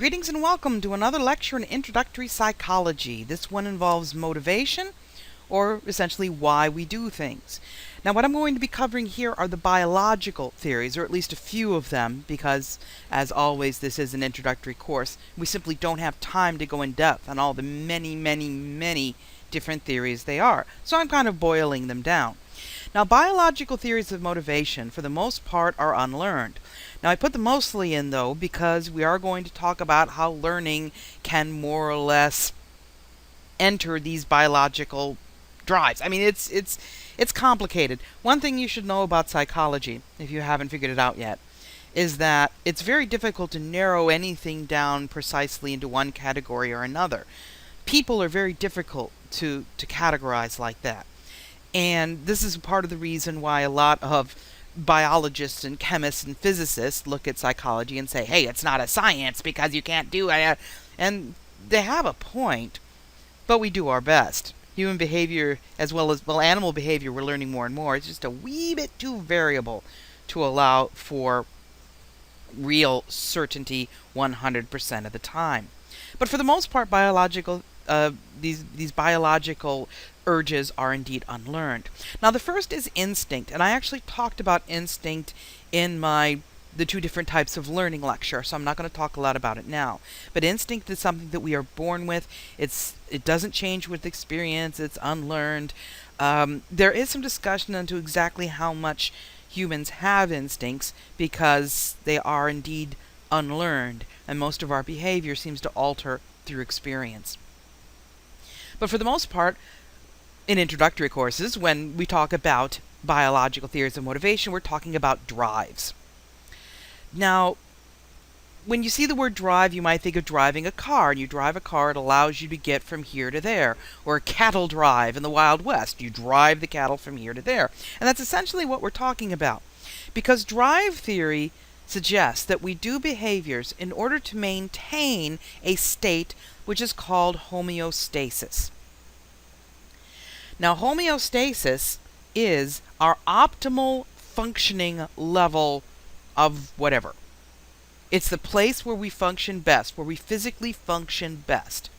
Greetings and welcome to another lecture in Introductory Psychology. This one involves motivation, or essentially why we do things. Now what I'm going to be covering here are the biological theories, or at least a few of them, because as always this is an introductory course. We simply don't have time to go in depth on all the many different theories they are. So I'm kind of boiling them down. Now, biological theories of motivation, for the most part, are unlearned. Now, I put the mostly in, though, because we are going to talk about how learning can more or less enter these biological drives. I mean, it's complicated. One thing you should know about psychology, if you haven't figured it out yet, is that it's very difficult to narrow anything down precisely into one category or another. People are very difficult to categorize like that. And this is part of the reason why a lot of biologists and chemists and physicists look at psychology and say, hey, it's not a science because you can't do it. And they have a point, but we do our best. Human behavior, as well as, animal behavior, we're learning more and more. It's just a wee bit too variable to allow for real certainty 100% of the time. But for the most part, these biological urges are indeed unlearned. Now, the first is instinct, and I actually talked about instinct in the two different types of learning lecture, so I'm not going to talk a lot about it now. But instinct is something that we are born with. It doesn't change with experience. It's unlearned. There is some discussion into exactly how much humans have instincts, because they are indeed unlearned, and most of our behavior seems to alter through experience. But for the most part, in introductory courses, when we talk about biological theories of motivation, we're talking about drives. Now, when you see the word drive, you might think of driving a car. And you drive a car, it allows you to get from here to there. Or a cattle drive in the Wild West. You drive the cattle from here to there. And that's essentially what we're talking about. Because drive theory suggests that we do behaviors in order to maintain a state which is called homeostasis. Now, homeostasis is our optimal functioning level of whatever. It's the place where we function best, where we physically function best.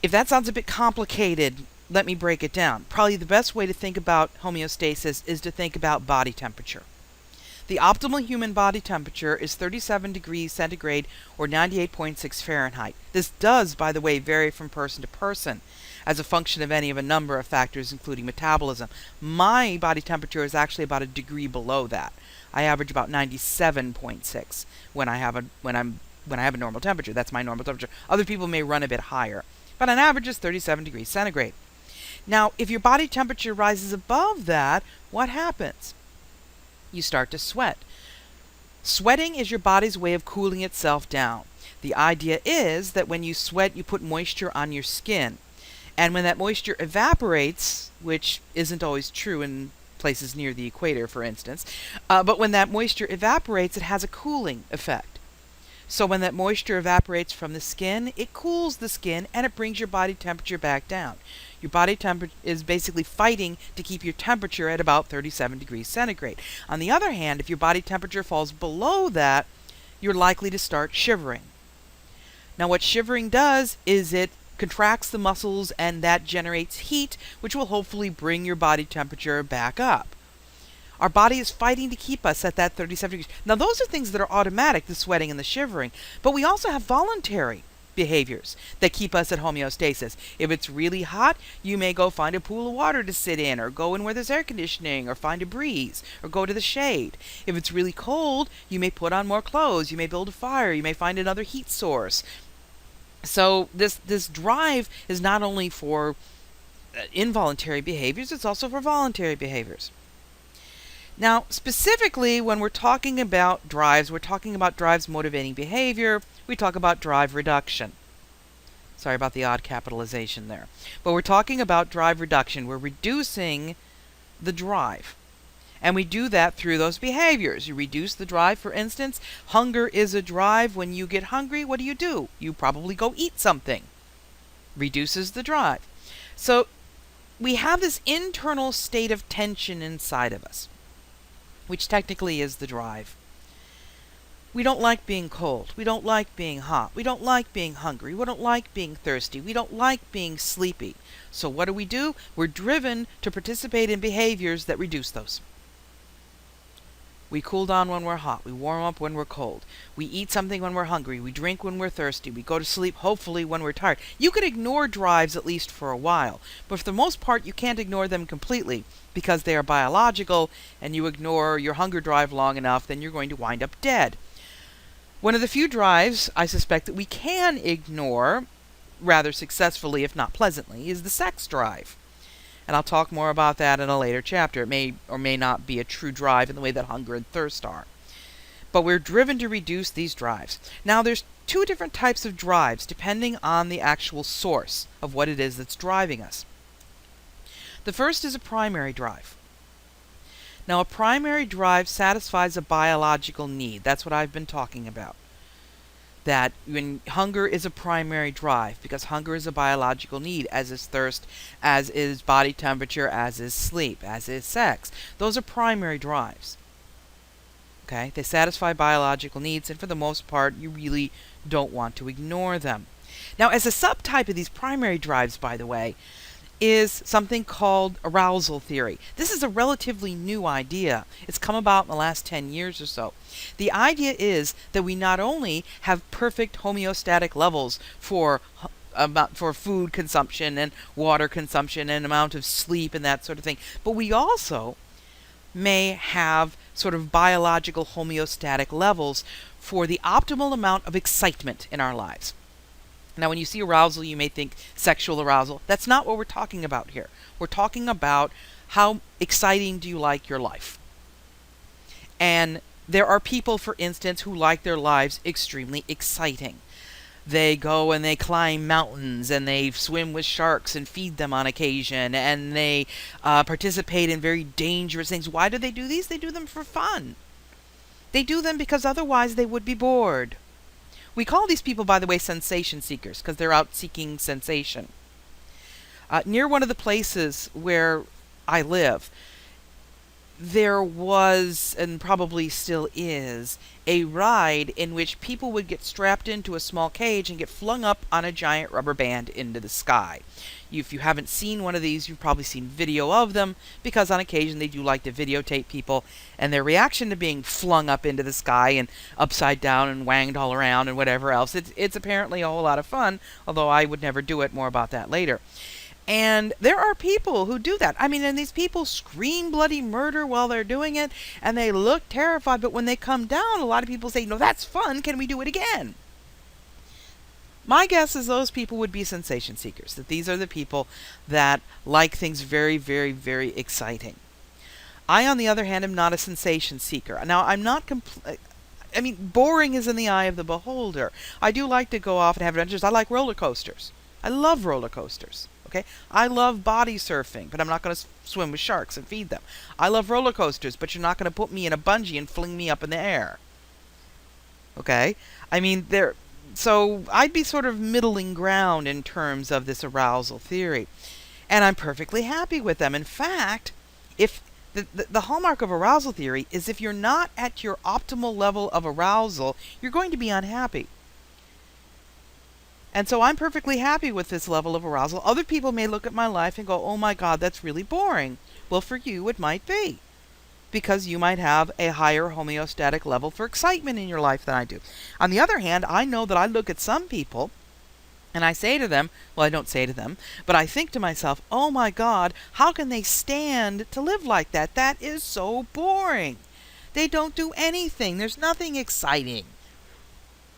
If that sounds a bit complicated, let me break it down. Probably the best way to think about homeostasis is to think about body temperature. The optimal human body temperature is 37 degrees centigrade or 98.6 Fahrenheit. This does, by the way, vary from person to person as a function of any of a number of factors, including metabolism. My body temperature is actually about a degree below that. I average about 97.6 when I have a normal temperature. That's my normal temperature. Other people may run a bit higher, but on average is 37 degrees centigrade. Now, if your body temperature rises above that, what happens? You start to sweat. Sweating is your body's way of cooling itself down. The idea is that when you sweat, you put moisture on your skin. And when that moisture evaporates, which isn't always true in places near the equator, for instance, but when that moisture evaporates, it has a cooling effect. So when that moisture evaporates from the skin, it cools the skin and it brings your body temperature back down. Your body temperature is basically fighting to keep your temperature at about 37 degrees centigrade. On the other hand, if your body temperature falls below that, you're likely to start shivering. Now, what shivering does is it contracts the muscles, and that generates heat, which will hopefully bring your body temperature back up. Our body is fighting to keep us at that 37 degrees. Now, those are things that are automatic, the sweating and the shivering. But we also have voluntary behaviors that keep us at homeostasis. If it's really hot, you may go find a pool of water to sit in, or go in where there's air conditioning, or find a breeze, or go to the shade. If it's really cold, you may put on more clothes, you may build a fire, you may find another heat source. So this drive is not only for involuntary behaviors, it's also for voluntary behaviors. Now, specifically, when we're talking about drives, we're talking about drives motivating behavior. We talk about drive reduction. Sorry about the odd capitalization there. But we're talking about drive reduction. We're reducing the drive. And we do that through those behaviors. You reduce the drive, for instance. Hunger is a drive. When you get hungry, what do? You probably go eat something. Reduces the drive. So we have this internal state of tension inside of us, which technically is the drive. We don't like being cold. We don't like being hot. We don't like being hungry. We don't like being thirsty. We don't like being sleepy. So what do? We're driven to participate in behaviors that reduce those. We cool down when we're hot. We warm up when we're cold. We eat something when we're hungry. We drink when we're thirsty. We go to sleep, hopefully, when we're tired. You could ignore drives at least for a while, but for the most part, you can't ignore them completely because they are biological, and you ignore your hunger drive long enough, then you're going to wind up dead. One of the few drives I suspect that we can ignore rather successfully, if not pleasantly, is the sex drive. And I'll talk more about that in a later chapter. It may or may not be a true drive in the way that hunger and thirst are. But we're driven to reduce these drives. Now, there's two different types of drives depending on the actual source of what it is that's driving us. The first is a primary drive. Now, a primary drive satisfies a biological need. That's what I've been talking about. That when hunger is a primary drive, because hunger is a biological need, as is thirst, as is body temperature, as is sleep, as is sex. Those are primary drives. Okay? They satisfy biological needs, and for the most part, you really don't want to ignore them. Now, as a subtype of these primary drives, by the way, is something called arousal theory. This is a relatively new idea. It's come about in the last 10 years or so. The idea is that we not only have perfect homeostatic levels for food consumption and water consumption and amount of sleep and that sort of thing, but we also may have sort of biological homeostatic levels for the optimal amount of excitement in our lives. Now, when you see arousal, you may think sexual arousal. That's not what we're talking about here. We're talking about how exciting do you like your life. And there are people, for instance, who like their lives extremely exciting. They go and they climb mountains, and they swim with sharks and feed them on occasion, and they participate in very dangerous things. Why do they do these? They do them for fun. They do them because otherwise they would be bored. We call these people, by the way, sensation seekers, because they're out seeking sensation. Near one of the places where I live, there was, and probably still is, a ride in which people would get strapped into a small cage and get flung up on a giant rubber band into the sky. If you haven't seen one of these, you've probably seen video of them, because on occasion they do like to videotape people and their reaction to being flung up into the sky and upside down and wanged all around and whatever else. It's apparently a whole lot of fun, although I would never do it. More about that later. And there are people who do that. I mean, and these people scream bloody murder while they're doing it, and they look terrified, but when they come down, a lot of people say, "No, that's fun, can we do it again?" My guess is those people would be sensation seekers, that these are the people that like things very, very, very exciting. I, on the other hand, am not a sensation seeker. Now, I'm not I mean, boring is in the eye of the beholder. I do like to go off and have adventures. I like roller coasters. I love roller coasters. Okay? I love body surfing, but I'm not going to swim with sharks and feed them. I love roller coasters, but you're not going to put me in a bungee and fling me up in the air. Okay? I mean, so I'd be sort of middling ground in terms of this arousal theory. And I'm perfectly happy with them. In fact, if the hallmark of arousal theory is if you're not at your optimal level of arousal, you're going to be unhappy. And so I'm perfectly happy with this level of arousal. Other people may look at my life and go, "Oh my God, that's really boring." Well, for you, it might be, because you might have a higher homeostatic level for excitement in your life than I do. On the other hand, I know that I look at some people and I say to them, well, I don't say to them, but I think to myself, "Oh my God, how can they stand to live like that? That is so boring. They don't do anything. There's nothing exciting."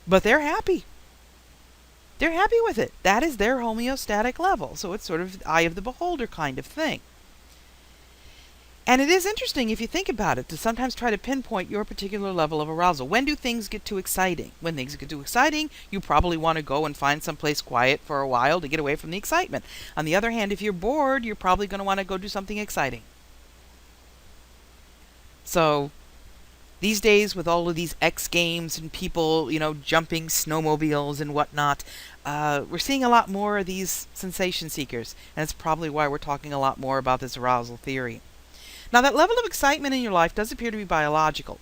But they're happy. They're happy with it. That is their homeostatic level. So it's sort of eye of the beholder kind of thing. And it is interesting, if you think about it, to sometimes try to pinpoint your particular level of arousal. When do things get too exciting? When things get too exciting, you probably want to go and find someplace quiet for a while to get away from the excitement. On the other hand, if you're bored, you're probably going to want to go do something exciting. So these days, with all of these X Games and people, jumping snowmobiles and whatnot, we're seeing a lot more of these sensation seekers. And it's probably why we're talking a lot more about this arousal theory. Now, that level of excitement in your life does appear to be biological.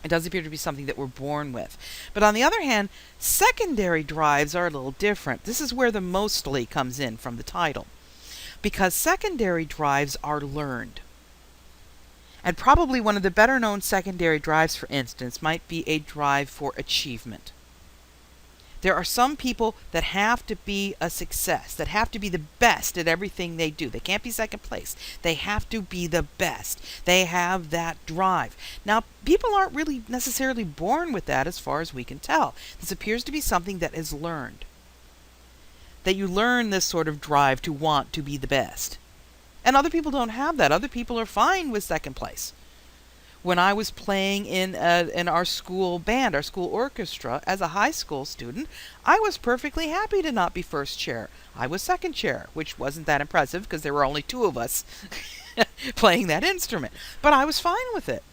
It does appear to be something that we're born with. But on the other hand, secondary drives are a little different. This is where the mostly comes in from the title, because secondary drives are learned. And probably one of the better known secondary drives, for instance, might be a drive for achievement. There are some people that have to be a success, that have to be the best at everything they do. They can't be second place. They have to be the best. They have that drive. Now, people aren't really necessarily born with that as far as we can tell. This appears to be something that is learned. That you learn this sort of drive to want to be the best. And other people don't have that. Other people are fine with second place. When I was playing in our school band, our school orchestra, as a high school student, I was perfectly happy to not be first chair. I was second chair, which wasn't that impressive because there were only 2 of us playing that instrument. But I was fine with it.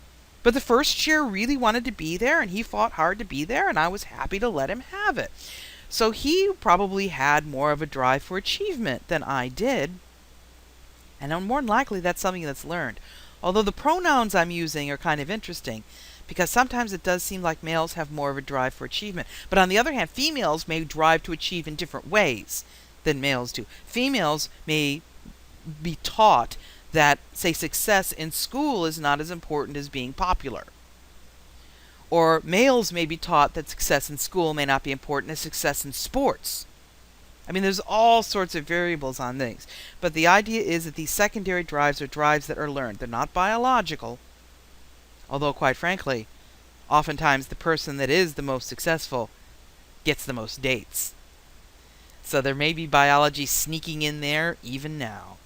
But the first chair really wanted to be there, and he fought hard to be there, and I was happy to let him have it. So he probably had more of a drive for achievement than I did. And more than likely, that's something that's learned. Although the pronouns I'm using are kind of interesting, because sometimes it does seem like males have more of a drive for achievement. But on the other hand, females may drive to achieve in different ways than males do. Females may be taught that, say, success in school is not as important as being popular. Or males may be taught that success in school may not be important as success in sports. I mean, there's all sorts of variables on things. But the idea is that these secondary drives are drives that are learned. They're not biological. Although, quite frankly, oftentimes the person that is the most successful gets the most dates. So there may be biology sneaking in there even now.